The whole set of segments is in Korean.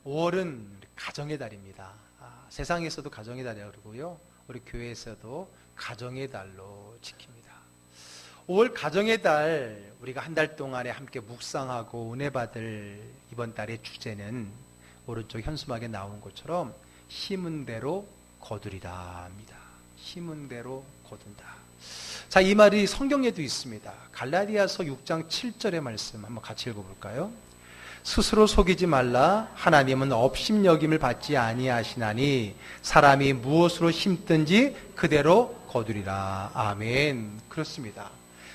5월은 가정의 달입니다. 세상에서도 가정의 달이라고 그러고요. 우리 교회에서도 가정의 달로 지킵니다. 5월 가정의 달, 우리가 한 달 동안에 함께 묵상하고 은혜 받을 이번 달의 주제는 오른쪽 현수막에 나온 것처럼 심은 대로 거두리라 합니다. 심은 대로 거둔다. 자, 이 말이 성경에도 있습니다. 갈라디아서 6장 7절의 말씀 한번 같이 읽어볼까요? 스스로 속이지 말라. 하나님은 업심여김을 받지 아니하시나니 사람이 무엇으로 심든지 그대로 거두리라. 아멘. 그렇습니다.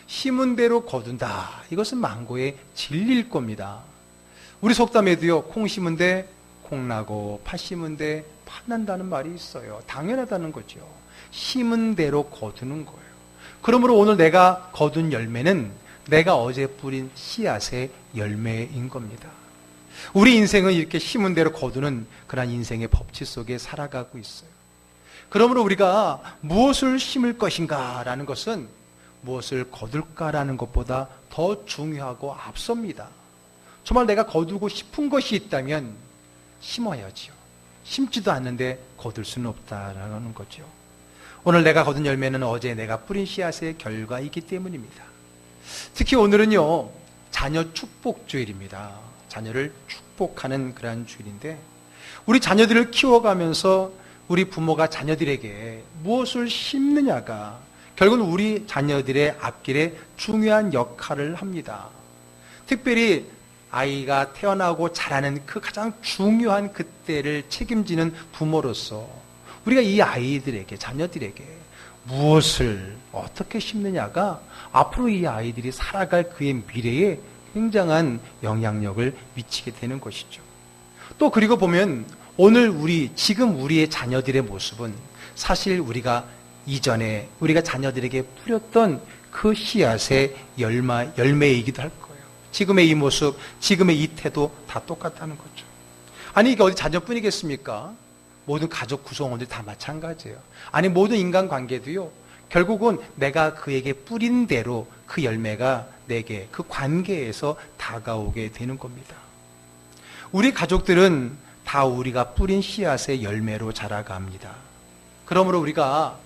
심은 대로 거둔다. 이것은 만고의 진리일 겁니다. 우리 속담에도요, 콩 심은 데 콩 나고 팥 심은 데 팥 난다는 말이 있어요. 당연하다는 거죠. 심은 대로 거두는 거예요. 그러므로 오늘 내가 거둔 열매는 내가 어제 뿌린 씨앗의 열매인 겁니다. 우리 인생은 이렇게 심은 대로 거두는 그런 인생의 법칙 속에 살아가고 있어요. 그러므로 우리가 무엇을 심을 것인가라는 것은 무엇을 거둘까라는 것보다 더 중요하고 앞섭니다. 정말 내가 거두고 싶은 것이 있다면 심어야지요. 심지도 않는데 거둘 수는 없다라는 거죠. 오늘 내가 거둔 열매는 어제 내가 뿌린 씨앗의 결과이기 때문입니다. 특히 오늘은요, 자녀 축복 주일입니다. 자녀를 축복하는 그러한 주일인데, 우리 자녀들을 키워가면서 우리 부모가 자녀들에게 무엇을 심느냐가 결국은 우리 자녀들의 앞길에 중요한 역할을 합니다. 특별히 아이가 태어나고 자라는 그 가장 중요한 그때를 책임지는 부모로서 우리가 이 아이들에게, 자녀들에게 무엇을 어떻게 심느냐가 앞으로 이 아이들이 살아갈 그의 미래에 굉장한 영향력을 미치게 되는 것이죠. 또 그리고 보면 오늘 지금 우리의 자녀들의 모습은 사실 우리가 이전에 우리가 자녀들에게 뿌렸던 그 씨앗의 열매이기도 할 거예요. 지금의 이 모습, 지금의 이 태도 다 똑같다는 거죠. 아니, 이게 어디 자녀뿐이겠습니까? 모든 가족 구성원들이 다 마찬가지예요. 아니, 모든 인간관계도요, 결국은 내가 그에게 뿌린 대로 그 열매가 내게 그 관계에서 다가오게 되는 겁니다. 우리 가족들은 다 우리가 뿌린 씨앗의 열매로 자라갑니다. 그러므로 우리가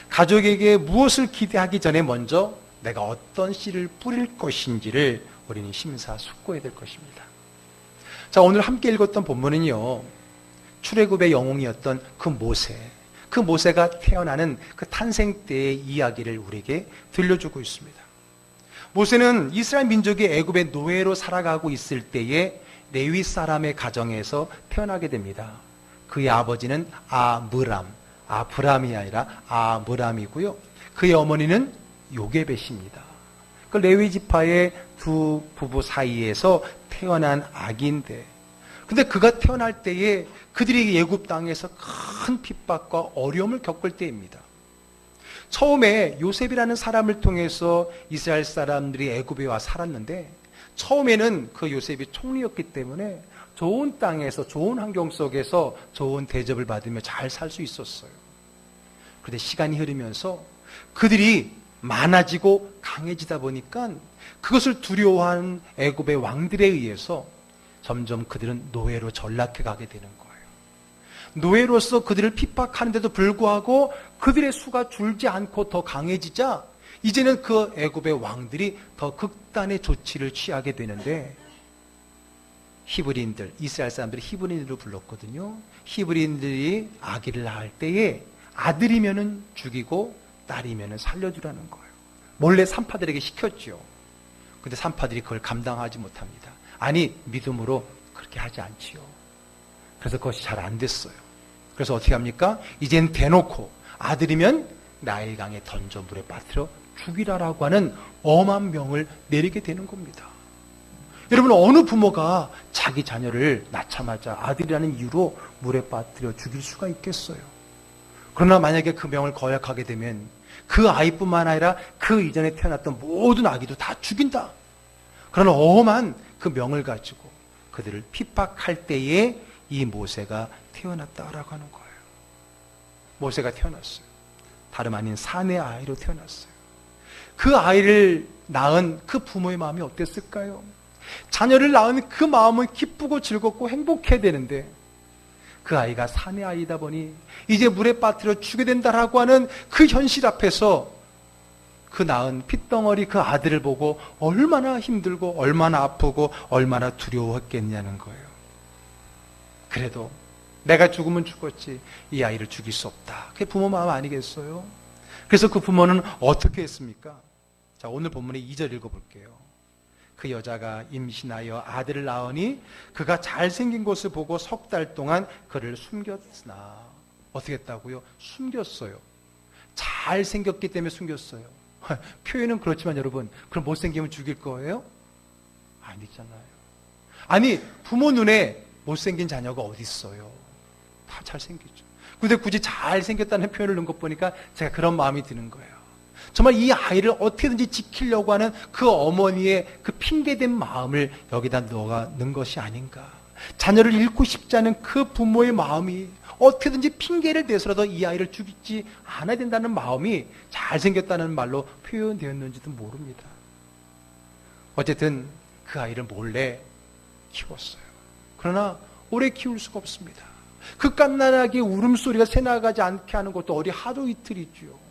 가족에게 무엇을 기대하기 전에 먼저 내가 어떤 씨를 뿌릴 것인지를 우리는 심사숙고해야 될 것입니다. 자, 오늘 함께 읽었던 본문은요, 출애굽의 영웅이었던 그 모세가 태어나는 그 탄생 때의 이야기를 우리에게 들려주고 있습니다. 모세는 이스라엘 민족이 애굽의 노예로 살아가고 있을 때에 레위 사람의 가정에서 태어나게 됩니다. 그의 아버지는 아브람이 아니라 아므람이고요. 그의 어머니는 요게벳입니다. 그 레위 지파의 두 부부 사이에서 태어난 아기인데, 근데 그가 태어날 때에 그들이 애굽 땅에서 큰 핍박과 어려움을 겪을 때입니다. 처음에 요셉이라는 사람을 통해서 이스라엘 사람들이 애굽에 와 살았는데, 처음에는 그 요셉이 총리였기 때문에 좋은 땅에서, 좋은 환경 속에서 좋은 대접을 받으며 잘 살 수 있었어요. 그런데 시간이 흐르면서 그들이 많아지고 강해지다 보니까 그것을 두려워하는 애굽의 왕들에 의해서 점점 그들은 노예로 전락해 가게 되는 거예요. 노예로서 그들을 핍박하는데도 불구하고 그들의 수가 줄지 않고 더 강해지자 이제는 그 애굽의 왕들이 더 극단의 조치를 취하게 되는데, 히브리인들, 이스라엘 사람들이 히브리인으로 불렀거든요. 히브리인들이 아기를 낳을 때에 아들이면은 죽이고 딸이면은 살려주라는 거예요. 몰래 산파들에게 시켰죠. 근데 산파들이 그걸 감당하지 못합니다. 아니, 믿음으로 그렇게 하지 않지요. 그래서 그것이 잘 안 됐어요. 그래서 어떻게 합니까? 이젠 대놓고 아들이면 나일강에 던져 물에 빠뜨려 죽이라라고 하는 엄한 명을 내리게 되는 겁니다. 여러분, 어느 부모가 자기 자녀를 낳자마자 아들이라는 이유로 물에 빠뜨려 죽일 수가 있겠어요? 그러나 만약에 그 명을 거역하게 되면 그 아이뿐만 아니라 그 이전에 태어났던 모든 아기도 다 죽인다. 그런 엄한 그 명을 가지고 그들을 핍박할 때에 이 모세가 태어났다라고 하는 거예요. 모세가 태어났어요. 다름 아닌 사내 아이로 태어났어요. 그 아이를 낳은 그 부모의 마음이 어땠을까요? 자녀를 낳은 그 마음은 기쁘고 즐겁고 행복해야 되는데 그 아이가 사내 아이다 보니 이제 물에 빠뜨려 죽게 된다라고 하는 그 현실 앞에서 그 낳은 핏덩어리 그 아들을 보고 얼마나 힘들고 얼마나 아프고 얼마나 두려워했겠냐는 거예요. 그래도 내가 죽으면 죽었지 이 아이를 죽일 수 없다. 그게 부모 마음 아니겠어요? 그래서 그 부모는 어떻게 했습니까? 자, 오늘 본문의 2절 읽어볼게요. 그 여자가 임신하여 아들을 낳으니 그가 잘생긴 것을 보고 석 달 동안 그를 숨겼으나 어떻게 했다고요? 숨겼어요. 잘생겼기 때문에 숨겼어요. 표현은 그렇지만 여러분, 그럼 못생기면 죽일 거예요? 아니잖아요. 아니, 부모 눈에 못생긴 자녀가 어디 있어요? 다 잘생겼죠. 근데 굳이 잘생겼다는 표현을 넣은 것 보니까 제가 그런 마음이 드는 거예요. 정말 이 아이를 어떻게든지 지키려고 하는 그 어머니의 그 핑계된 마음을 여기다 넣은 것이 아닌가. 자녀를 잃고 싶지 않은 그 부모의 마음이 어떻게든지 핑계를 대서라도 이 아이를 죽이지 않아야 된다는 마음이 잘생겼다는 말로 표현되었는지도 모릅니다. 어쨌든 그 아이를 몰래 키웠어요. 그러나 오래 키울 수가 없습니다. 그 갓난아기 울음소리가 새나가지 않게 하는 것도 어디 하루 이틀이죠.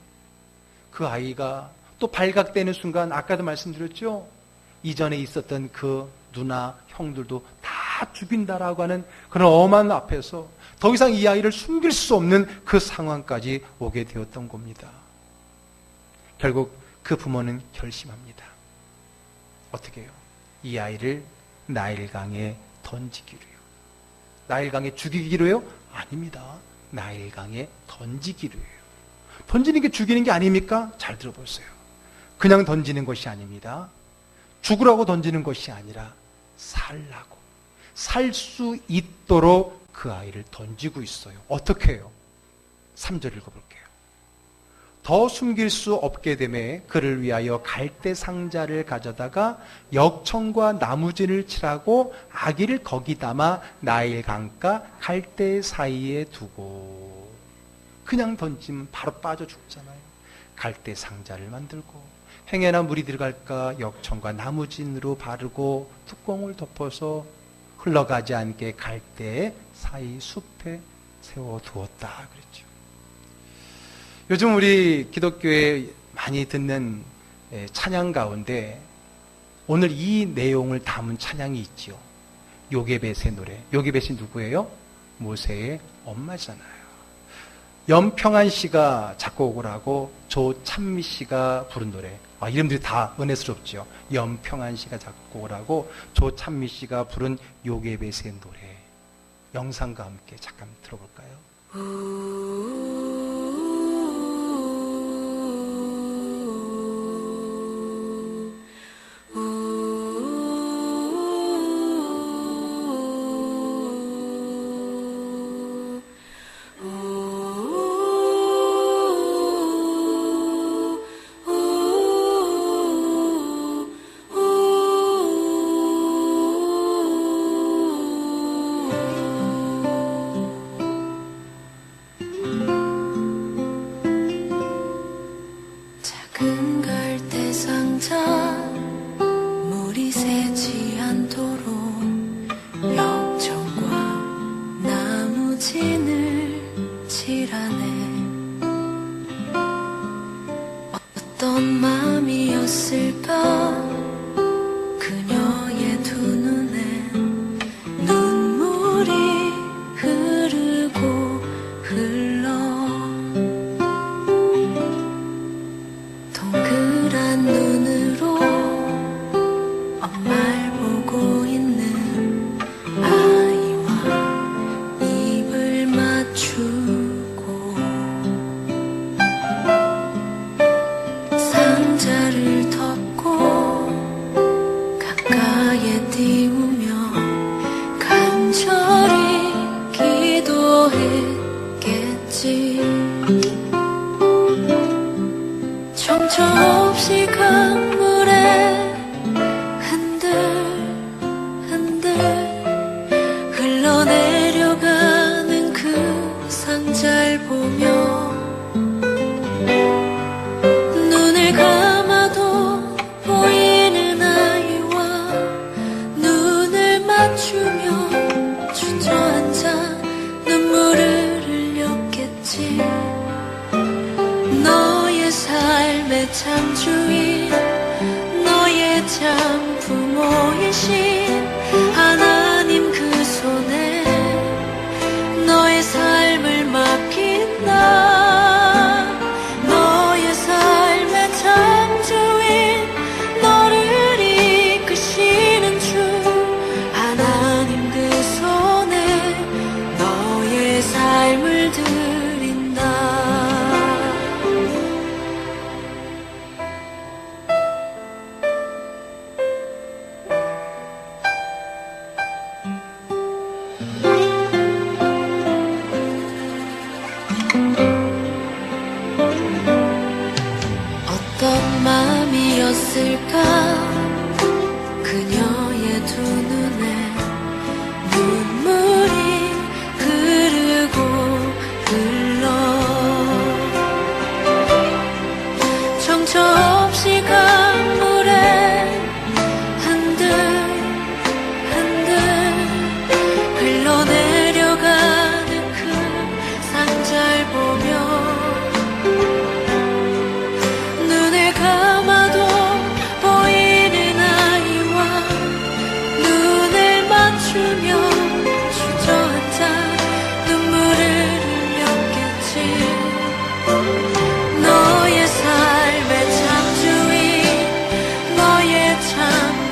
그 아이가 또 발각되는 순간 아까도 말씀드렸죠. 이전에 있었던 그 누나, 형들도 다 죽인다라고 하는 그런 엄한 앞에서 더 이상 이 아이를 숨길 수 없는 그 상황까지 오게 되었던 겁니다. 결국 그 부모는 결심합니다. 어떻게 해요? 이 아이를 나일강에 던지기로요. 나일강에 죽이기로요? 아닙니다. 나일강에 던지기로요. 던지는 게 죽이는 게 아닙니까? 잘 들어보세요. 그냥 던지는 것이 아닙니다. 죽으라고 던지는 것이 아니라 살라고, 살 수 있도록 그 아이를 던지고 있어요. 어떻게 해요? 3절 읽어볼게요. 더 숨길 수 없게 되매 그를 위하여 갈대 상자를 가져다가 역청과 나무진을 칠하고 아기를 거기 담아 나일 강가 갈대 사이에 두고. 그냥 던지면 바로 빠져 죽잖아요. 갈대 상자를 만들고 행여나 물이 들어갈까 역청과 나무진으로 바르고 뚜껑을 덮어서 흘러가지 않게 갈대 사이 숲에 세워두었다 그랬죠. 요즘 우리 기독교에 많이 듣는 찬양 가운데 오늘 이 내용을 담은 찬양이 있지요. 요게벳의 노래. 요게벳이 누구예요? 모세의 엄마잖아요. 염평한 씨가 작곡을 하고 조찬미 씨가 부른 노래. 이름들이 다 은혜스럽죠. 염평한 씨가 작곡을 하고 조찬미 씨가 부른 요게벳의 노래. 영상과 함께 잠깐 들어볼까요? 주저앉아 눈물 어떤 마음이었을까 그녀의 두 눈에 눈물이 흐르고 흘러 정처 없이 강물에 흔들흔들 흘러내려가는 그 상자를 보며 눈을 감아도 보이는 아이와 눈을 맞추며 주저앉아 눈물을 흘렸겠지. 너의 삶의 창조인 너의 참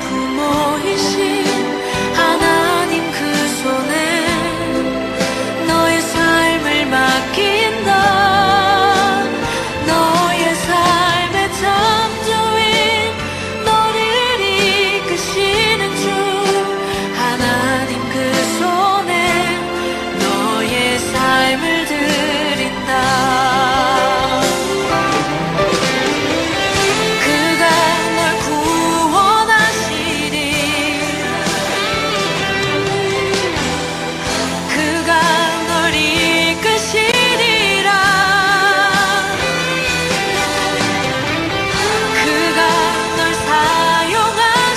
부모이신 하나님 그 손에 너의 삶을 맡긴다. 너의 삶의 창조인 너를 이끄시는 주 하나님 그 손에 너의 삶을 드린다. 그가 널 구원하시리. 그가 널 이끄시리라. 그가 널 사용하시리.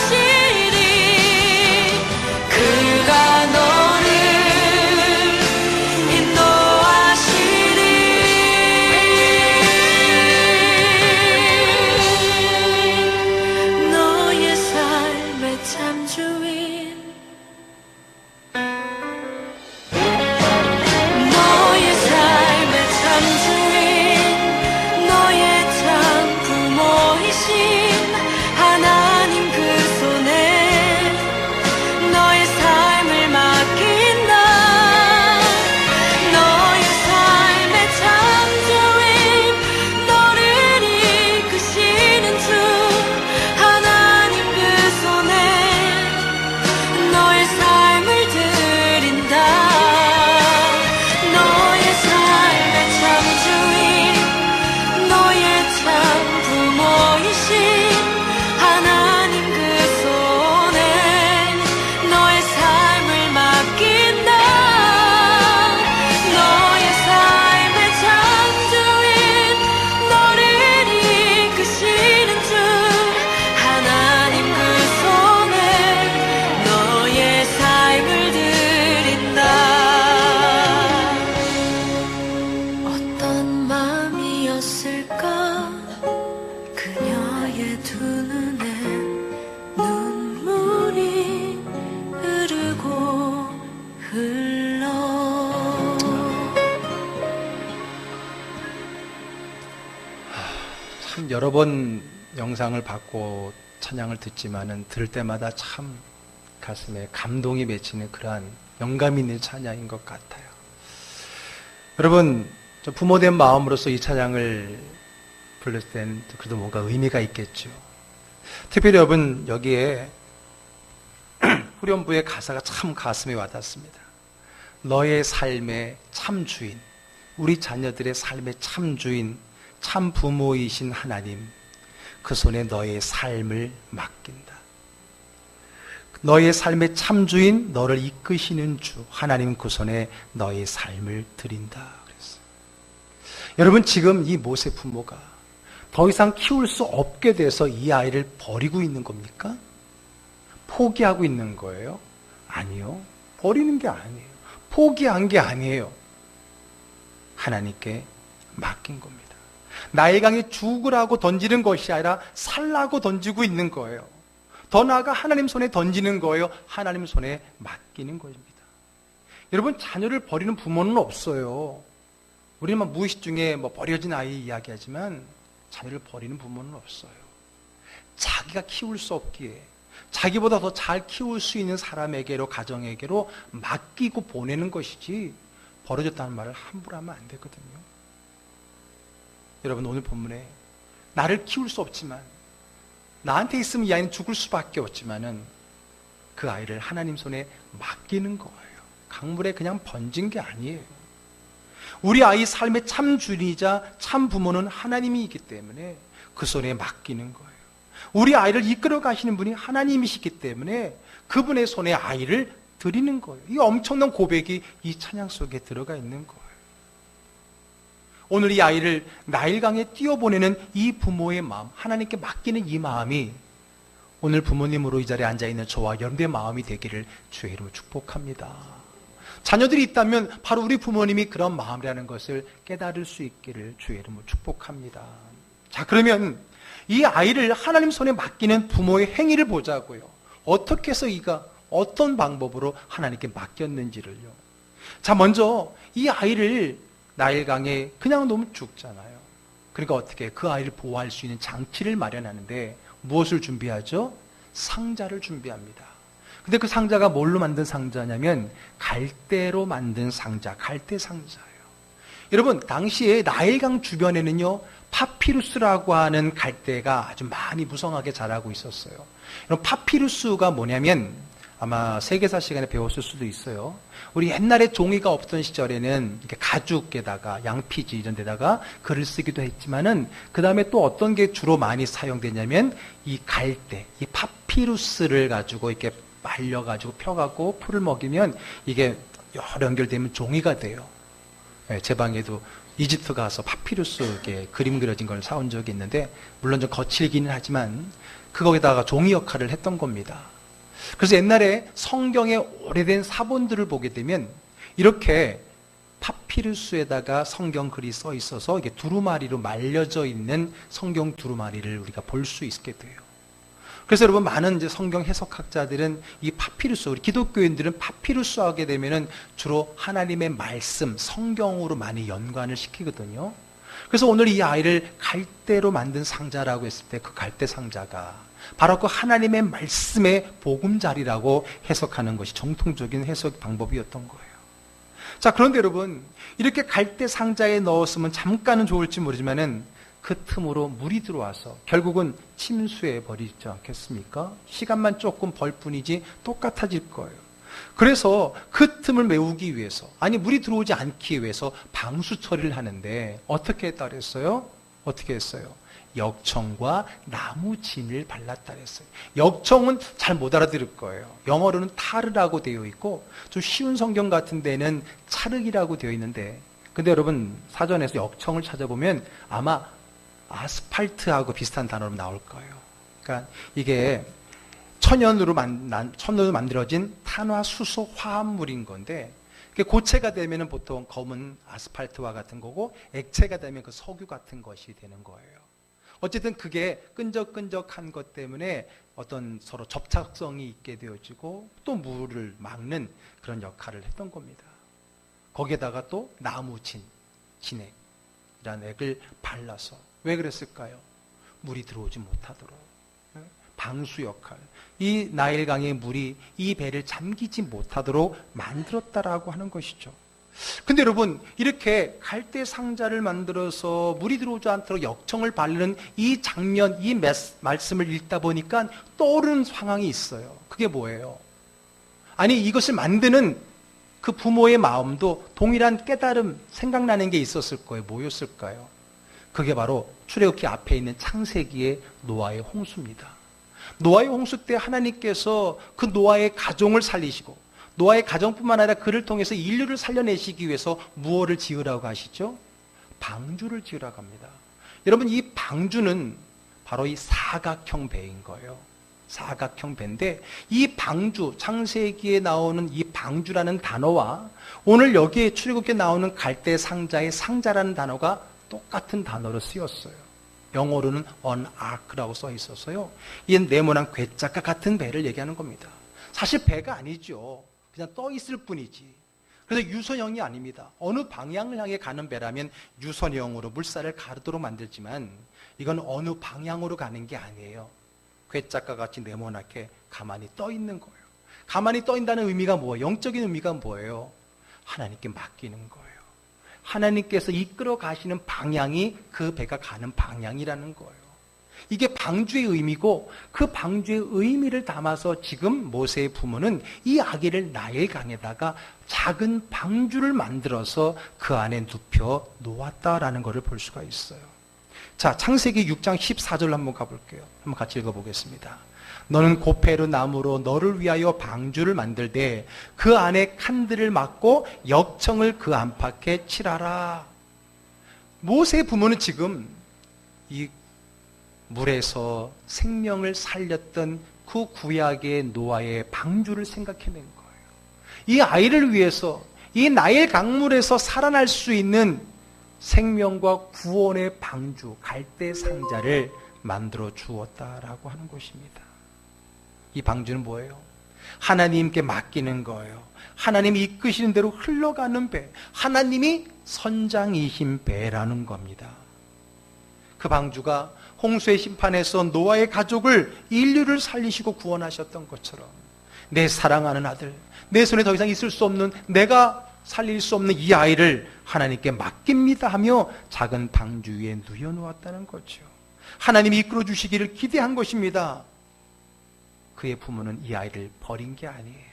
그가 너를 인도하시리. 너의 삶의 참주인 너의 삶의 참주인 너의 참 부모이신 하나님 그 손에 너의 삶을 맡긴다. 너의 삶의 창조인 너를 이끄시는 주 하나님 그 손에 너의 삶을 드린다. 너의 삶의 창조인 너의 참 부모이신 하나님 그 손에 너의 삶을 맡긴다. 너의 삶의 창조인 너를 이끄시는 주 하나님 그 손에 너의 삶을 드린다. 어떤 마음이었을까 그녀의 두 눈에 눈물이 흐르고 흘러 참 여러 번 영상을 받고 찬양을 듣지만은 들을 때마다 참 가슴에 감동이 맺히는 그러한 영감 있는 찬양인 것 같아요. 여러분, 저 부모된 마음으로서 이 찬양을 불렀을 때는 그래도 뭔가 의미가 있겠죠. 특별히 여러분 여기에 후렴부의 가사가 참 가슴에 와닿습니다. 너의 삶의 참 주인, 우리 자녀들의 삶의 참 주인, 참 부모이신 하나님, 그 손에 너의 삶을 맡긴다. 너의 삶의 참 주인, 너를 이끄시는 주, 하나님 그 손에 너의 삶을 드린다. 그랬어요. 여러분, 지금 이 모세 부모가 더 이상 키울 수 없게 돼서 이 아이를 버리고 있는 겁니까? 포기하고 있는 거예요? 아니요. 버리는 게 아니에요. 포기한 게 아니에요. 하나님께 맡긴 겁니다. 나일 강에 죽으라고 던지는 것이 아니라 살라고 던지고 있는 거예요. 더 나아가 하나님 손에 던지는 거예요. 하나님 손에 맡기는 것입니다. 여러분, 자녀를 버리는 부모는 없어요. 우리는 무의식 중에 버려진 아이 이야기하지만 자녀를 버리는 부모는 없어요. 자기가 키울 수 없기에 자기보다 더 잘 키울 수 있는 사람에게로, 가정에게로 맡기고 보내는 것이지 버려졌다는 말을 함부로 하면 안 되거든요. 여러분, 오늘 본문에 나를 키울 수 없지만, 나한테 있으면 이 아이는 죽을 수밖에 없지만은 그 아이를 하나님 손에 맡기는 거예요. 강물에 그냥 번진 게 아니에요. 우리 아이 삶의 참 주인이자 참 부모는 하나님이기 때문에 그 손에 맡기는 거예요. 우리 아이를 이끌어 가시는 분이 하나님이시기 때문에 그분의 손에 아이를 드리는 거예요. 이 엄청난 고백이 이 찬양 속에 들어가 있는 거예요. 오늘 이 아이를 나일강에 띄워보내는 이 부모의 마음, 하나님께 맡기는 이 마음이 오늘 부모님으로 이 자리에 앉아있는 저와 여러분의 마음이 되기를 주의 이름으로 축복합니다. 자녀들이 있다면 바로 우리 부모님이 그런 마음이라는 것을 깨달을 수 있기를 주의 이름으로 축복합니다. 자, 그러면 이 아이를 하나님 손에 맡기는 부모의 행위를 보자고요. 어떻게 해서 이가 어떤 방법으로 하나님께 맡겼는지를요. 자, 먼저 이 아이를 나일강에 그냥 놓으면 죽잖아요. 그러니까 어떻게 그 아이를 보호할 수 있는 장치를 마련하는데 무엇을 준비하죠? 상자를 준비합니다. 근데 그 상자가 뭘로 만든 상자냐면 갈대로 만든 상자, 갈대 상자예요. 여러분, 당시에 나일강 주변에는요, 파피루스라고 하는 갈대가 아주 많이 무성하게 자라고 있었어요. 여러분, 파피루스가 뭐냐면 아마 세계사 시간에 배웠을 수도 있어요. 우리 옛날에 종이가 없던 시절에는 이렇게 가죽에다가 양피지 이런 데다가 글을 쓰기도 했지만은 그 다음에 또 어떤 게 주로 많이 사용되냐면 이 갈대, 이 파피루스를 가지고 이렇게 말려가지고 펴갖고 풀을 먹이면 이게 여러 연결되면 종이가 돼요. 네, 제 방에도 이집트 가서 파피루스 이렇게 그림 그려진 걸 사온 적이 있는데 물론 좀 거칠기는 하지만 그거에다가 종이 역할을 했던 겁니다. 그래서 옛날에 성경의 오래된 사본들을 보게 되면 이렇게 파피루스에다가 성경 글이 써 있어서 이게 두루마리로 말려져 있는 성경 두루마리를 우리가 볼 수 있게 돼요. 그래서 여러분, 많은 이제 성경 해석학자들은 이 파피루스, 우리 기독교인들은 파피루스 하게 되면은 주로 하나님의 말씀, 성경으로 많이 연관을 시키거든요. 그래서 오늘 이 아이를 갈대로 만든 상자라고 했을 때 그 갈대 상자가 바로 그 하나님의 말씀의 보금자리라고 해석하는 것이 정통적인 해석 방법이었던 거예요. 자, 그런데 여러분, 이렇게 갈대 상자에 넣었으면 잠깐은 좋을지 모르지만은 그 틈으로 물이 들어와서 결국은 침수해 버리지 않겠습니까? 시간만 조금 벌 뿐이지 똑같아질 거예요. 그래서 그 틈을 메우기 위해서, 아니 물이 들어오지 않기 위해서 방수 처리를 하는데 어떻게 했다 그랬어요? 어떻게 했어요? 역청과 나무진을 발랐다 그랬어요. 역청은 잘 못 알아들을 거예요. 영어로는 타르라고 되어 있고 좀 쉬운 성경 같은 데는 차르기라고 되어 있는데, 근데 여러분 사전에서 역청을 찾아보면 아마 아스팔트하고 비슷한 단어로 나올 거예요. 그러니까 이게 천연으로 만들어진 탄화수소 화합물인 건데, 고체가 되면 보통 검은 아스팔트와 같은 거고 액체가 되면 그 석유 같은 것이 되는 거예요. 어쨌든 그게 끈적끈적한 것 때문에 어떤 서로 접착성이 있게 되어지고 또 물을 막는 그런 역할을 했던 겁니다. 거기에다가 또 나무진, 진액이라는 액을 발라서, 왜 그랬을까요? 물이 들어오지 못하도록. 방수 역할. 이 나일강의 물이 이 배를 잠기지 못하도록 만들었다라고 하는 것이죠. 근데 여러분, 이렇게 갈대 상자를 만들어서 물이 들어오지 않도록 역청을 바르는 이 장면, 이 말씀을 읽다 보니까 떠오르는 상황이 있어요. 그게 뭐예요? 아니, 이것을 만드는 그 부모의 마음도 동일한 깨달음, 생각나는 게 있었을 거예요. 뭐였을까요? 그게 바로 출애굽기 앞에 있는 창세기의 노아의 홍수입니다. 노아의 홍수 때 하나님께서 그 노아의 가정을 살리시고, 노아의 가정뿐만 아니라 그를 통해서 인류를 살려내시기 위해서 무엇을 지으라고 하시죠? 방주를 지으라고 합니다. 여러분, 이 방주는 바로 이 사각형 배인 거예요. 사각형 배인데, 이 방주, 창세기에 나오는 이 방주라는 단어와 오늘 여기에 출애굽기에 나오는 갈대 상자의 상자라는 단어가 똑같은 단어로 쓰였어요. 영어로는 on ark라고 써 있어서요, 이 네모난 괴짝과 같은 배를 얘기하는 겁니다. 사실 배가 아니죠. 그냥 떠 있을 뿐이지. 그래서 유선형이 아닙니다. 어느 방향을 향해 가는 배라면 유선형으로 물살을 가르도록 만들지만 이건 어느 방향으로 가는 게 아니에요. 괴짝과 같이 네모나게 가만히 떠 있는 거예요. 가만히 떠 있다는 의미가 뭐예요? 영적인 의미가 뭐예요? 하나님께 맡기는 거예요. 하나님께서 이끌어 가시는 방향이 그 배가 가는 방향이라는 거예요. 이게 방주의 의미고 그 방주의 의미를 담아서 지금 모세의 부모는 이 아기를 나일강에다가 작은 방주를 만들어서 그 안에 눕혀 놓았다라는 것을 볼 수가 있어요. 자, 창세기 6장 14절 한번 가볼게요. 한번 같이 읽어보겠습니다. 너는 고페르 나무로 너를 위하여 방주를 만들되 그 안에 칸들을 막고 역청을 그 안팎에 칠하라. 모세의 부모는 지금 이 물에서 생명을 살렸던 그 구약의 노아의 방주를 생각해낸 거예요. 이 아이를 위해서 이 나일 강물에서 살아날 수 있는 생명과 구원의 방주, 갈대 상자를 만들어 주었다라고 하는 것입니다. 이 방주는 뭐예요? 하나님께 맡기는 거예요. 하나님이 이끄시는 대로 흘러가는 배, 하나님이 선장이신 배라는 겁니다. 그 방주가 홍수의 심판에서 노아의 가족을, 인류를 살리시고 구원하셨던 것처럼 내 사랑하는 아들, 내 손에 더 이상 있을 수 없는, 내가 살릴 수 없는 이 아이를 하나님께 맡깁니다 하며 작은 방주 위에 누워놓았다는 거죠. 하나님이 이끌어 주시기를 기대한 것입니다. 그의 부모는 이 아이를 버린 게 아니에요.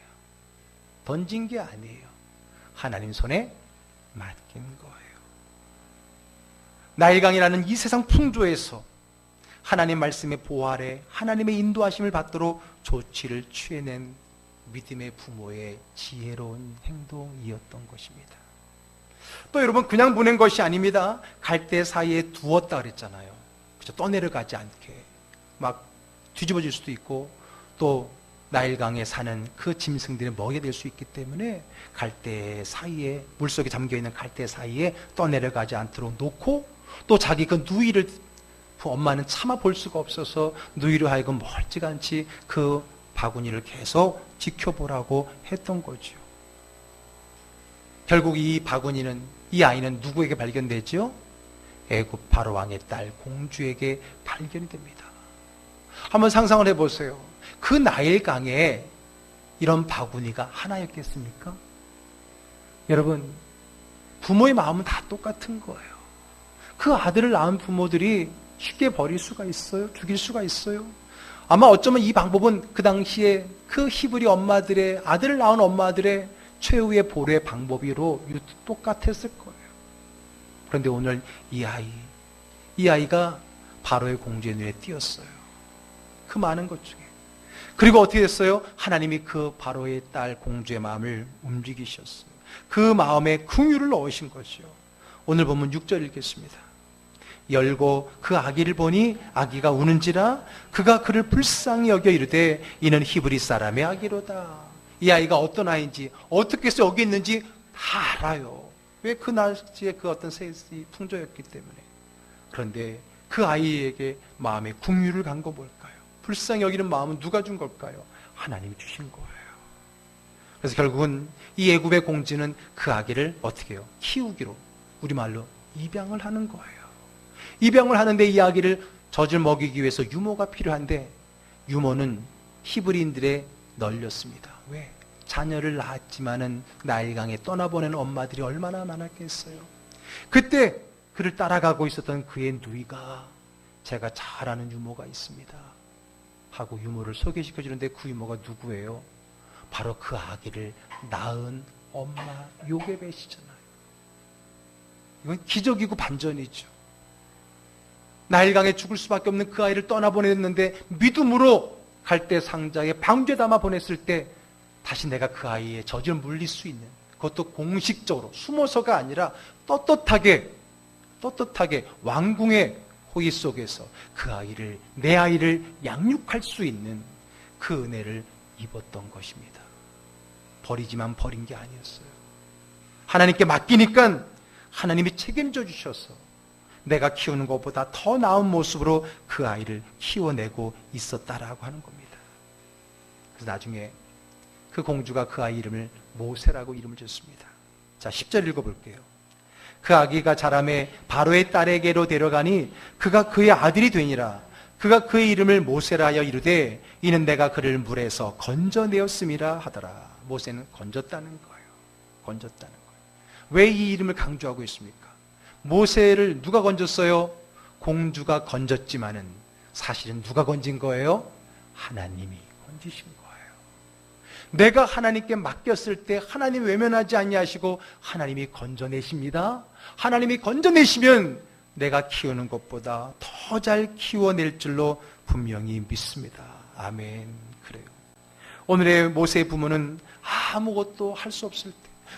던진 게 아니에요. 하나님 손에 맡긴 거예요. 나일강이라는 이 세상 풍조에서 하나님 말씀의 보호 아래 하나님의 인도하심을 받도록 조치를 취해낸 믿음의 부모의 지혜로운 행동이었던 것입니다. 또 여러분, 그냥 보낸 것이 아닙니다. 갈대 사이에 두었다 그랬잖아요. 그렇죠? 떠내려가지 않게 막 뒤집어질 수도 있고 또 나일강에 사는 그 짐승들이 먹이 될 수 있기 때문에 갈대 사이에, 물속에 잠겨있는 갈대 사이에 떠내려가지 않도록 놓고, 또 자기 그 누이를 그 엄마는 참아 볼 수가 없어서 누이로 하여금 멀찌감치 그 바구니를 계속 지켜보라고 했던 거죠. 결국 이 바구니는, 이 아이는 누구에게 발견되죠? 애굽 바로 왕의 딸 공주에게 발견이 됩니다. 한번 상상을 해보세요. 그 나일강에 이런 바구니가 하나였겠습니까? 여러분, 부모의 마음은 다 똑같은 거예요. 그 아들을 낳은 부모들이 쉽게 버릴 수가 있어요? 죽일 수가 있어요? 아마 어쩌면 이 방법은 그 당시에 그 히브리 엄마들의, 아들을 낳은 엄마들의 최후의 보루의 방법으로 똑같았을 거예요. 그런데 오늘 이 아이가 바로의 공주의 눈에 띄었어요. 그 많은 것 중에. 그리고 어떻게 됐어요? 하나님이 그 바로의 딸 공주의 마음을 움직이셨어요. 그 마음에 긍휼을 넣으신 거죠. 오늘 보면 6절 읽겠습니다. 열고 그 아기를 보니 아기가 우는지라 그가 그를 불쌍히 여겨 이르되 이는 히브리 사람의 아기로다. 이 아이가 어떤 아이인지, 어떻게 해서 여기 있는지 다 알아요. 왜? 그 날씨에 그 어떤 풍조였기 때문에. 그런데 그 아이에게 마음에 긍휼을 간 거 뭘까요? 불쌍히 여기는 마음은 누가 준 걸까요? 하나님이 주신 거예요. 그래서 결국은 이 애굽의 공주는 그 아기를 어떻게 해요? 키우기로, 우리말로 입양을 하는 거예요. 입양을 하는데 이 아기를 젖을 먹이기 위해서 유모가 필요한데 유모는 히브리인들에 널렸습니다. 왜? 자녀를 낳았지만은 나일강에 떠나보내는 엄마들이 얼마나 많았겠어요. 그때 그를 따라가고 있었던 그의 누이가 제가 잘 아는 유모가 있습니다 하고 유모를 소개시켜 주는데 그 유모가 누구예요? 바로 그 아기를 낳은 엄마 요게벳이잖아요. 이건 기적이고 반전이죠. 나일강에 죽을 수밖에 없는 그 아이를 떠나보냈는데 믿음으로 갈대 상자에 방주에 담아 보냈을 때 다시 내가 그 아이의 젖을 물릴 수 있는, 그것도 공식적으로 숨어서가 아니라 떳떳하게 왕궁의 호의 속에서 그 아이를, 내 아이를 양육할 수 있는 그 은혜를 입었던 것입니다. 버리지만 버린 게 아니었어요. 하나님께 맡기니까 하나님이 책임져 주셔서 내가 키우는 것보다 더 나은 모습으로 그 아이를 키워내고 있었다라고 하는 겁니다. 그래서 나중에 그 공주가 그 아이 이름을 모세라고 이름을 줬습니다. 자, 10절 읽어볼게요. 그 아기가 자라매 바로의 딸에게로 데려가니 그가 그의 아들이 되니라. 그가 그의 이름을 모세라 하여 이르되 이는 내가 그를 물에서 건져내었음이라 하더라. 모세는 건졌다는 거예요. 건졌다는 거예요. 왜 이 이름을 강조하고 있습니까? 모세를 누가 건졌어요? 공주가 건졌지만은 사실은 누가 건진 거예요? 하나님이 건지신 거예요. 내가 하나님께 맡겼을 때 하나님 외면하지 아니하시고 하나님이 건져내십니다. 하나님이 건져내시면 내가 키우는 것보다 더 잘 키워낼 줄로 분명히 믿습니다. 아멘. 그래요. 오늘의 모세의 부모는 아무것도 할 수 없을 때,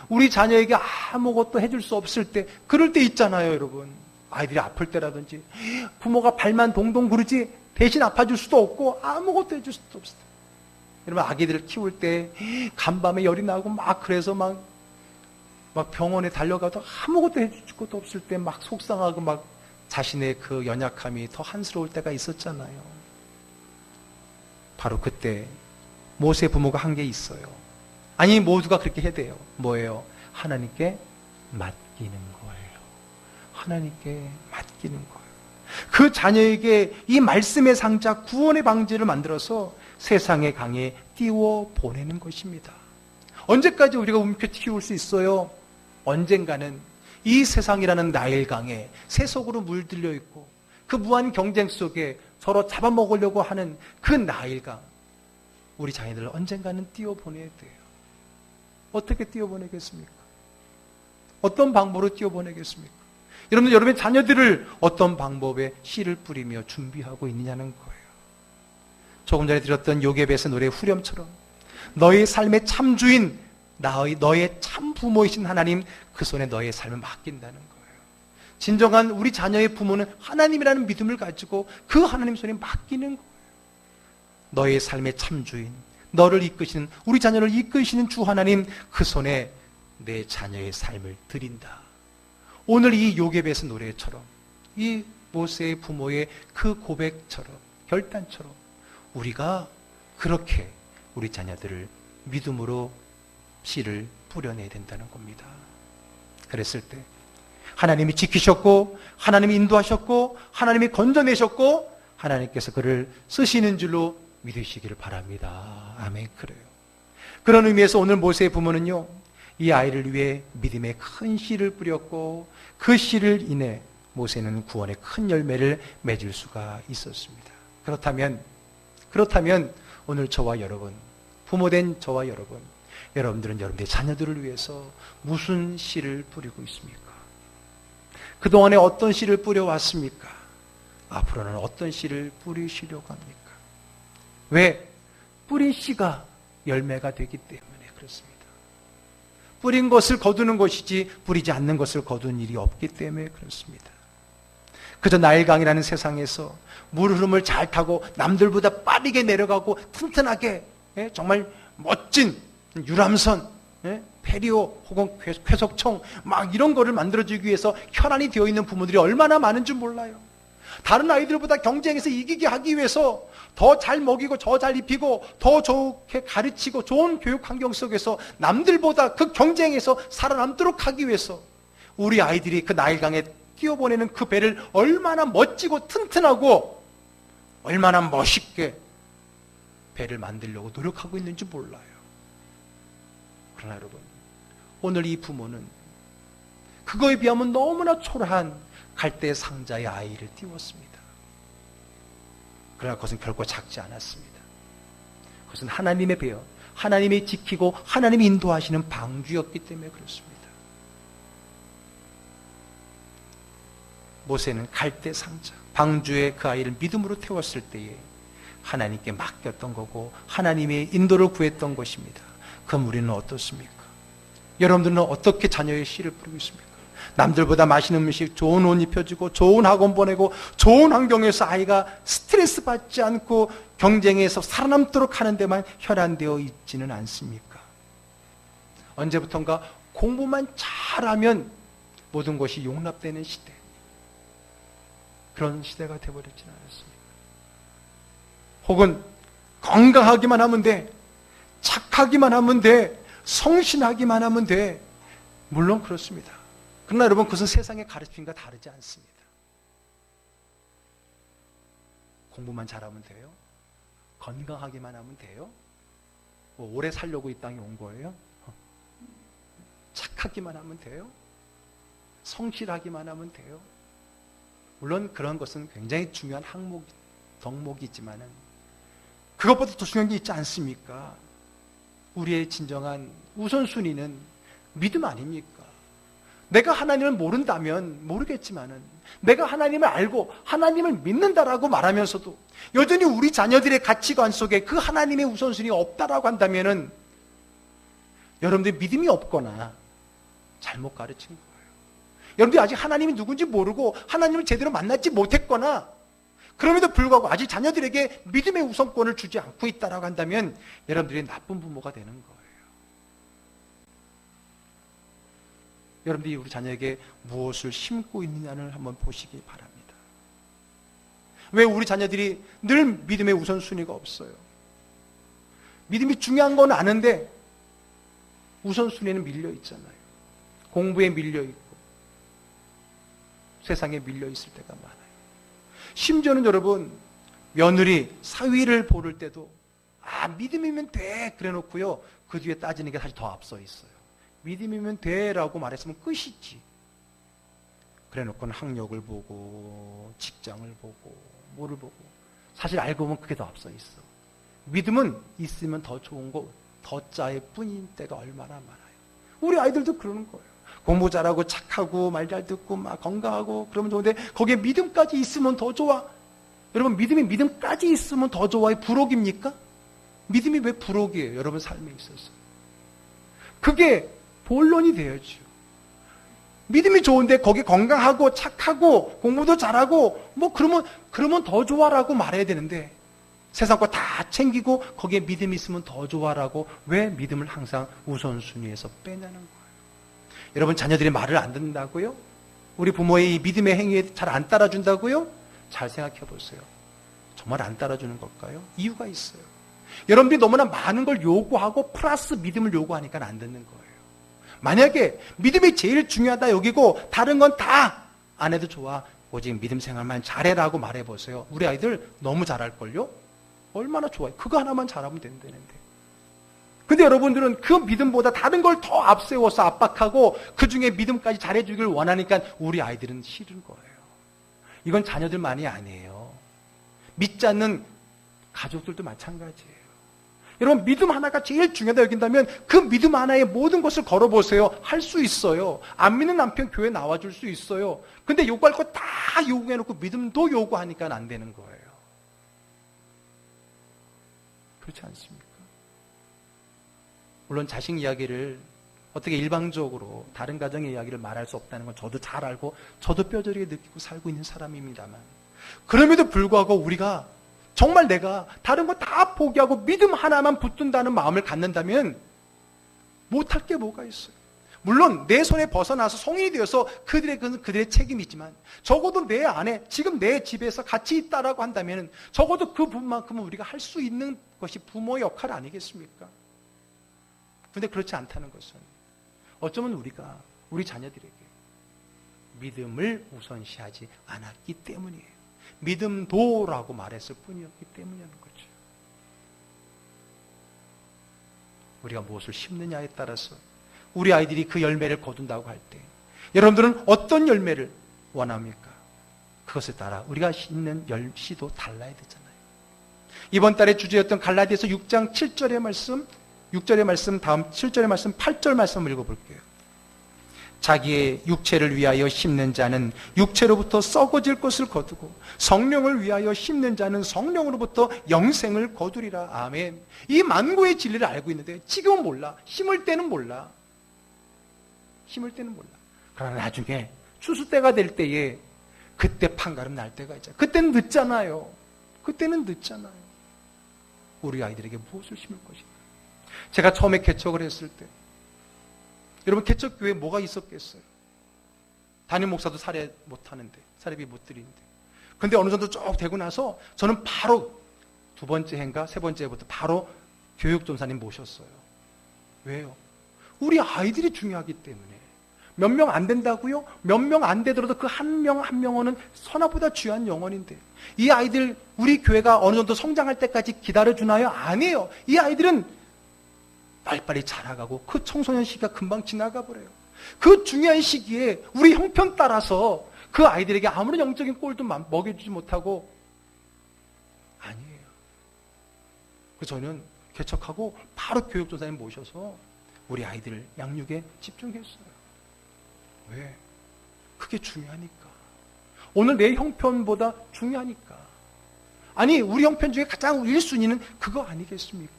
우리 자녀에게 아무것도 해줄 수 없을 때, 그럴 때 있잖아요, 여러분. 아이들이 아플 때라든지 부모가 발만 동동 구르지 대신 아파줄 수도 없고 아무것도 해줄 수도 없을 때, 여러분 아기들을 키울 때 간밤에 열이 나고 막 그래서 막 병원에 달려가도 아무것도 해줄 것도 없을 때 막 속상하고 막 자신의 그 연약함이 더 한스러울 때가 있었잖아요. 바로 그때 모세 부모가 한 게 있어요. 아니 모두가 그렇게 해야 돼요. 뭐예요? 하나님께 맡기는 거예요. 하나님께 맡기는 거예요. 그 자녀에게 이 말씀의 상자, 구원의 방지를 만들어서 세상의 강에 띄워 보내는 것입니다. 언제까지 우리가 움켜 키울 수 있어요? 언젠가는 이 세상이라는 나일강에 세속으로 물들려 있고 그 무한 경쟁 속에 서로 잡아먹으려고 하는 그 나일강, 우리 자녀들을 언젠가는 띄워보내야 돼요. 어떻게 띄워보내겠습니까? 어떤 방법으로 띄워보내겠습니까? 여러분의 자녀들을 어떤 방법에 씨를 뿌리며 준비하고 있느냐는 거예요. 조금 전에 들었던 요게벳의 노래 후렴처럼 너의 삶의 참주인, 너의 참 부모이신 하나님, 그 손에 너의 삶을 맡긴다는 거예요. 진정한 우리 자녀의 부모는 하나님이라는 믿음을 가지고 그 하나님 손에 맡기는 거예요. 너의 삶의 참주인, 너를 이끄시는, 우리 자녀를 이끄시는 주 하나님, 그 손에 내 자녀의 삶을 드린다. 오늘 이 요게벳의 노래처럼, 이 모세의 부모의 그 고백처럼, 결단처럼 우리가 그렇게 우리 자녀들을 믿음으로 씨를 뿌려내야 된다는 겁니다. 그랬을 때 하나님이 지키셨고, 하나님이 인도하셨고, 하나님이 건져내셨고, 하나님께서 그를 쓰시는 줄로 믿으시기를 바랍니다. 아멘. 그래요. 그런 의미에서 오늘 모세의 부모는요, 이 아이를 위해 믿음의 큰 씨를 뿌렸고, 그 씨를 인해 모세는 구원의 큰 열매를 맺을 수가 있었습니다. 그렇다면 오늘 저와 여러분, 부모된 저와 여러분들은 여러분의 자녀들을 위해서 무슨 씨를 뿌리고 있습니까? 그동안에 어떤 씨를 뿌려왔습니까? 앞으로는 어떤 씨를 뿌리시려고 합니까? 왜? 뿌린 씨가 열매가 되기 때문에 그렇습니다. 뿌린 것을 거두는 것이지 뿌리지 않는 것을 거두는 일이 없기 때문에 그렇습니다. 그저 나일강이라는 세상에서 물 흐름을 잘 타고 남들보다 빠르게 내려가고 튼튼하게, 정말 멋진 유람선, 페리오 혹은 쾌속총 막 이런 거를 만들어주기 위해서 혈안이 되어 있는 부모들이 얼마나 많은 줄 몰라요. 다른 아이들보다 경쟁에서 이기게 하기 위해서 더 잘 먹이고 더 잘 입히고 더 좋게 가르치고 좋은 교육 환경 속에서 남들보다 그 경쟁에서 살아남도록 하기 위해서 우리 아이들이 그 나일강에 띄워보내는 그 배를 얼마나 멋지고 튼튼하고 얼마나 멋있게 배를 만들려고 노력하고 있는지 몰라요. 그러나 여러분, 오늘 이 부모는 그거에 비하면 너무나 초라한 갈대 상자의 아이를 띄웠습니다. 그러나 그것은 결코 작지 않았습니다. 그것은 하나님의 배여, 하나님이 지키고 하나님이 인도하시는 방주였기 때문에 그렇습니다. 모세는 갈대 상자, 방주에 그 아이를 믿음으로 태웠을 때에 하나님께 맡겼던 거고 하나님의 인도를 구했던 것입니다. 그럼 우리는 어떻습니까? 여러분들은 어떻게 자녀의 씨를 뿌리고 있습니까? 남들보다 맛있는 음식, 좋은 옷 입혀주고 좋은 학원 보내고 좋은 환경에서 아이가 스트레스 받지 않고 경쟁에서 살아남도록 하는 데만 혈안되어 있지는 않습니까? 언제부턴가 공부만 잘하면 모든 것이 용납되는 시대, 그런 시대가 되어버리지는 않았습니까? 혹은 건강하기만 하면 돼, 착하기만 하면 돼, 성실하기만 하면 돼. 물론 그렇습니다. 그러나 여러분, 그것은 세상의 가르침과 다르지 않습니다. 공부만 잘하면 돼요? 건강하기만 하면 돼요? 뭐 오래 살려고 이 땅에 온 거예요? 착하기만 하면 돼요? 성실하기만 하면 돼요? 물론 그런 것은 굉장히 중요한 항목입니다. 덕목이지만은 그것보다 더 중요한 게 있지 않습니까? 우리의 진정한 우선순위는 믿음 아닙니까? 내가 하나님을 모른다면 모르겠지만은 내가 하나님을 알고 하나님을 믿는다라고 말하면서도 여전히 우리 자녀들의 가치관 속에 그 하나님의 우선순위가 없다라고 한다면은 여러분들이 믿음이 없거나 잘못 가르친 거예요. 여러분들이 아직 하나님이 누군지 모르고 하나님을 제대로 만나지 못했거나 그럼에도 불구하고 아직 자녀들에게 믿음의 우선권을 주지 않고 있다라고 한다면 여러분들이 나쁜 부모가 되는 거예요. 여러분들이 우리 자녀에게 무엇을 심고 있느냐를 한번 보시기 바랍니다. 왜 우리 자녀들이 늘 믿음의 우선순위가 없어요? 믿음이 중요한 건 아는데 우선순위는 밀려 있잖아요. 공부에 밀려 있고 세상에 밀려 있을 때가 많아요. 심지어는 여러분 며느리 사위를 보를 때도 믿음이면 돼 그래 놓고요 그 뒤에 따지는 게 사실 더 앞서 있어요. 믿음이면 돼라고 말했으면 끝이지. 그래 놓고는 학력을 보고 직장을 보고 뭐를 보고 사실 알고 보면 그게 더 앞서 있어. 믿음은 있으면 더 좋은 거 더자의 뿐인 때가 얼마나 많아요. 우리 아이들도 그러는 거예요. 공부 잘하고 착하고 말 잘 듣고 막 건강하고 그러면 좋은데 거기에 믿음까지 있으면 더 좋아. 여러분 믿음까지 있으면 더 좋아요. 부록입니까? 믿음이 왜 부록이에요? 여러분 삶에 있어서. 그게 본론이 되어야죠. 믿음이 좋은데 거기 건강하고 착하고 공부도 잘하고 뭐 그러면 더 좋아라고 말해야 되는데 세상 거 다 챙기고 거기에 믿음이 있으면 더 좋아라고 왜 믿음을 항상 우선순위에서 빼냐는 거예요. 여러분 자녀들이 말을 안 듣는다고요? 우리 부모의 이 믿음의 행위에 잘 안 따라준다고요? 잘 생각해 보세요. 정말 안 따라주는 걸까요? 이유가 있어요. 여러분들이 너무나 많은 걸 요구하고 플러스 믿음을 요구하니까 안 듣는 거예요. 만약에 믿음이 제일 중요하다 여기고 다른 건 다 안 해도 좋아. 오직 믿음 생활만 잘해라고 말해보세요. 우리 아이들 너무 잘할걸요? 얼마나 좋아요. 그거 하나만 잘하면 된다는데. 근데 여러분들은 그 믿음보다 다른 걸 더 앞세워서 압박하고 그 중에 믿음까지 잘해주길 원하니까 우리 아이들은 싫은 거예요. 이건 자녀들만이 아니에요. 믿지 않는 가족들도 마찬가지예요. 여러분 믿음 하나가 제일 중요하다 여긴다면 그 믿음 하나에 모든 것을 걸어보세요. 할 수 있어요. 안 믿는 남편 교회 나와줄 수 있어요. 근데 요구할 거 다 요구해놓고 믿음도 요구하니까 안 되는 거예요. 그렇지 않습니까? 물론 자식 이야기를 어떻게 일방적으로 다른 가정의 이야기를 말할 수 없다는 건 저도 잘 알고 저도 뼈저리게 느끼고 살고 있는 사람입니다만 그럼에도 불구하고 우리가 정말 내가 다른 거 다 포기하고 믿음 하나만 붙든다는 마음을 갖는다면 못할 게 뭐가 있어요. 물론 내 손에 벗어나서 성인이 되어서 그들의 책임이지만 적어도 내 안에 지금 내 집에서 같이 있다라고 한다면 적어도 그 부분만큼은 우리가 할 수 있는 것이 부모의 역할 아니겠습니까? 근데 그렇지 않다는 것은 어쩌면 우리가 우리 자녀들에게 믿음을 우선시하지 않았기 때문이에요. 믿음도라고 말했을 뿐이었기 때문이라는 거죠. 우리가 무엇을 심느냐에 따라서 우리 아이들이 그 열매를 거둔다고 할 때 여러분들은 어떤 열매를 원합니까? 그것에 따라 우리가 심는 씨도 달라야 되잖아요. 이번 달의 주제였던 갈라디아서 6장 7절의 말씀 6절의 말씀 다음 7절의 말씀 8절 말씀을 읽어볼게요. 자기의 육체를 위하여 심는 자는 육체로부터 썩어질 것을 거두고 성령을 위하여 심는 자는 성령으로부터 영생을 거두리라. 아멘. 이 만고의 진리를 알고 있는데 지금은 몰라. 심을 때는 몰라. 그러나 나중에 추수 때가 될 때에 그때 판가름 날 때가 있잖아요. 그때는 늦잖아요. 우리 아이들에게 무엇을 심을 것인가? 제가 처음에 개척을 했을 때 여러분 개척교회에 뭐가 있었겠어요? 담임 목사도 사례 못하는데 사례비 못 드리는데 근데 어느 정도 쭉 되고 나서 저는 바로 두 번째 해인가 세 번째 해부터 바로 교육전사님 모셨어요. 왜요? 우리 아이들이 중요하기 때문에. 몇 명 안 된다고요? 몇 명 안 되더라도 그 한 명 한 명은 선화보다 귀한 영혼인데 이 아이들 우리 교회가 어느 정도 성장할 때까지 기다려주나요? 아니에요. 이 아이들은 빨리빨리 자라가고 그 청소년 시기가 금방 지나가 버려요. 그 중요한 시기에 우리 형편 따라서 그 아이들에게 아무런 영적인 꼴도 먹여주지 못하고 아니에요. 그래서 저는 개척하고 바로 교육조사님 모셔서 우리 아이들 양육에 집중했어요. 왜? 그게 중요하니까. 오늘 내 형편보다 중요하니까. 아니, 우리 형편 중에 가장 1순위는 그거 아니겠습니까?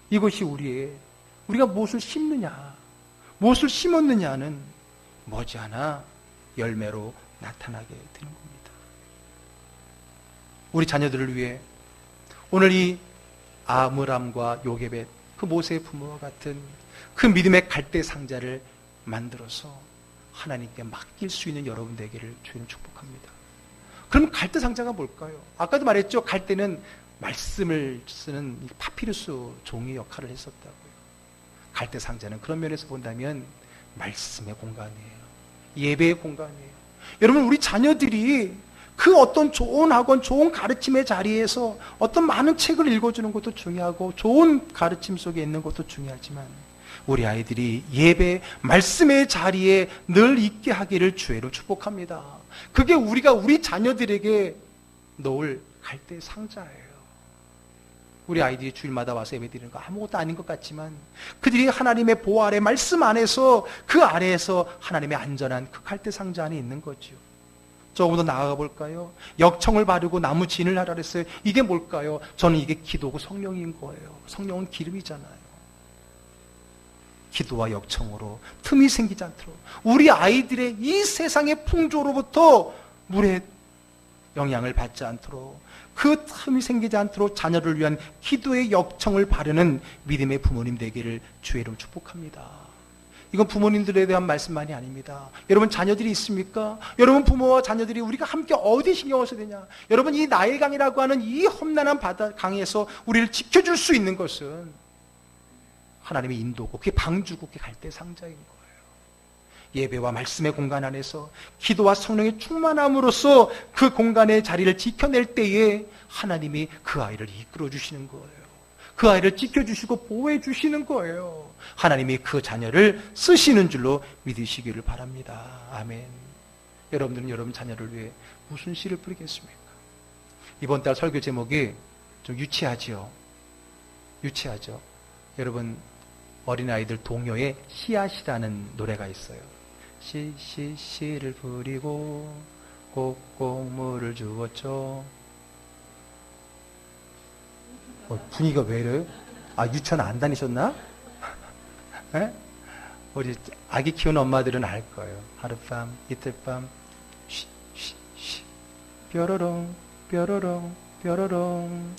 이것이 우리가 무엇을 심느냐, 무엇을 심었느냐는 머지않아 열매로 나타나게 되는 겁니다. 우리 자녀들을 위해 오늘 이 아므람과 요게벳, 그 모세의 부모와 같은 그 믿음의 갈대 상자를 만들어서 하나님께 맡길 수 있는 여러분 되기를 주님 축복합니다. 그럼 갈대 상자가 뭘까요? 아까도 말했죠. 갈대는 말씀을 쓰는 파피루스 종이 역할을 했었다고요. 갈대 상자는 그런 면에서 본다면 말씀의 공간이에요. 예배의 공간이에요. 여러분, 우리 자녀들이 그 어떤 좋은 학원, 좋은 가르침의 자리에서 어떤 많은 책을 읽어주는 것도 중요하고 좋은 가르침 속에 있는 것도 중요하지만 우리 아이들이 예배, 말씀의 자리에 늘 있게 하기를 주의로 축복합니다. 그게 우리가 우리 자녀들에게 놓을 갈대 상자예요. 우리 아이들이 주일마다 와서 예배드리는 거 아무것도 아닌 것 같지만 그들이 하나님의 보호 아래, 말씀 안에서 그 아래에서 하나님의 안전한 그 갈대 상자 안에 있는 거죠. 조금 더 나아가 볼까요? 역청을 바르고 나무 진을 하라 그랬어요. 이게 뭘까요? 저는 이게 기도고 성령인 거예요. 성령은 기름이잖아요. 기도와 역청으로 틈이 생기지 않도록 우리 아이들의 이 세상의 풍조로부터 물의 영향을 받지 않도록 그 틈이 생기지 않도록 자녀를 위한 기도의 역청을 바르는 믿음의 부모님 되기를 주의 이름으로 축복합니다. 이건 부모님들에 대한 말씀만이 아닙니다. 여러분 자녀들이 있습니까? 여러분 부모와 자녀들이 우리가 함께 어디 신경을 써야 되냐? 여러분 이 나일강이라고 하는 이 험난한 바다 강에서 우리를 지켜줄 수 있는 것은 하나님의 인도고 그게 방주고 그게 갈대 상자인 거예요. 예배와 말씀의 공간 안에서 기도와 성령의 충만함으로써 그 공간의 자리를 지켜낼 때에 하나님이 그 아이를 이끌어 주시는 거예요. 그 아이를 지켜주시고 보호해 주시는 거예요. 하나님이 그 자녀를 쓰시는 줄로 믿으시기를 바랍니다. 아멘. 여러분들은 여러분 자녀를 위해 무슨 씨를 뿌리겠습니까? 이번 달 설교 제목이 좀 유치하죠. 여러분 어린아이들 동요에 씨앗이라는 노래가 있어요. 씨를 뿌리고 꼭꼭 물을 주었죠. 분위기가 왜 이래요? 유치원 안 다니셨나? 네? 우리 아기 키우는 엄마들은 알 거예요. 하룻밤, 이틀밤, 뾰로롱, 뾰로롱, 뾰로롱,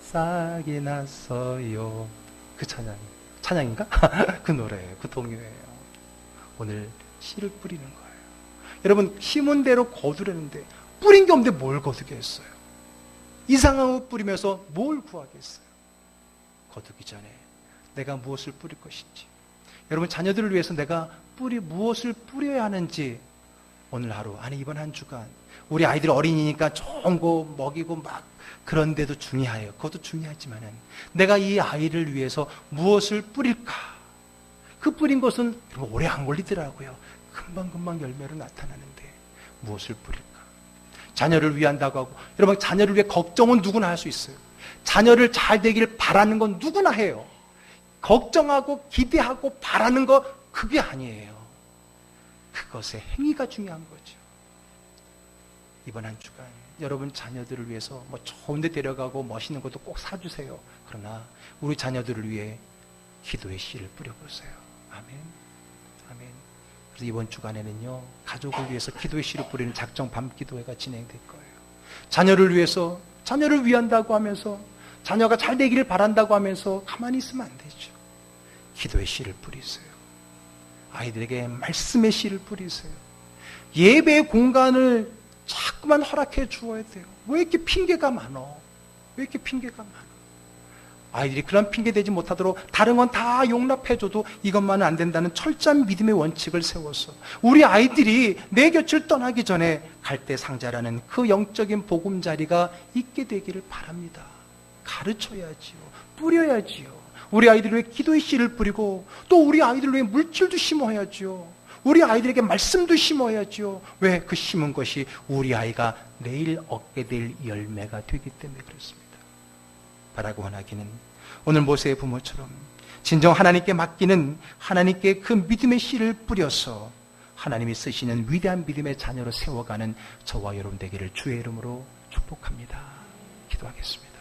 싹이 났어요. 그 찬양인가? 그 노래예요. 그 동요예요. 오늘 씨를 뿌리는 거예요. 여러분, 심은 대로 거두려는데 뿌린 게 없는데 뭘 거두겠어요? 이상한 것 뿌리면서 뭘 구하겠어요? 거두기 전에 내가 무엇을 뿌릴 것인지, 여러분 자녀들을 위해서 내가 무엇을 뿌려야 하는지 오늘 하루, 아니 이번 한 주간 우리 아이들 어린이니까 좋은 거 먹이고 막 그런데도 중요해요. 그것도 중요하지만은 내가 이 아이를 위해서 무엇을 뿌릴까? 그 뿌린 것은 오래 안 걸리더라고요. 금방금방 열매로 나타나는데 무엇을 뿌릴까? 자녀를 위한다고 하고, 여러분 자녀를 위해 걱정은 누구나 할 수 있어요. 자녀를 잘 되길 바라는 건 누구나 해요. 걱정하고 기대하고 바라는 거 그게 아니에요. 그것의 행위가 중요한 거죠. 이번 한 주간 여러분 자녀들을 위해서 좋은 데 데려가고 멋있는 것도 꼭 사주세요. 그러나 우리 자녀들을 위해 기도의 씨를 뿌려보세요. 아멘. 아멘. 그래서 이번 주간에는요, 가족을 위해서 기도의 씨를 뿌리는 작정 밤기도회가 진행될 거예요. 자녀를 위해서, 자녀를 위한다고 하면서, 자녀가 잘 되기를 바란다고 하면서 가만히 있으면 안 되죠. 기도의 씨를 뿌리세요. 아이들에게 말씀의 씨를 뿌리세요. 예배의 공간을 자꾸만 허락해 주어야 돼요. 왜 이렇게 핑계가 많어? 왜 이렇게 핑계가 많아? 아이들이 그런 핑계 대지 못하도록 다른 건 다 용납해줘도 이것만은 안 된다는 철저한 믿음의 원칙을 세워서 우리 아이들이 내 곁을 떠나기 전에 갈대 상자라는 그 영적인 보금자리가 있게 되기를 바랍니다. 가르쳐야지요. 뿌려야지요. 우리 아이들을 위해 기도의 씨를 뿌리고 또 우리 아이들을 위해 물질도 심어야지요. 우리 아이들에게 말씀도 심어야죠. 왜? 그 심은 것이 우리 아이가 내일 얻게 될 열매가 되기 때문에 그렇습니다. 바라고 원하기는 오늘 모세의 부모처럼 진정 하나님께 맡기는 하나님께 그 믿음의 씨를 뿌려서 하나님이 쓰시는 위대한 믿음의 자녀로 세워가는 저와 여러분 되기를 주의 이름으로 축복합니다. 기도하겠습니다.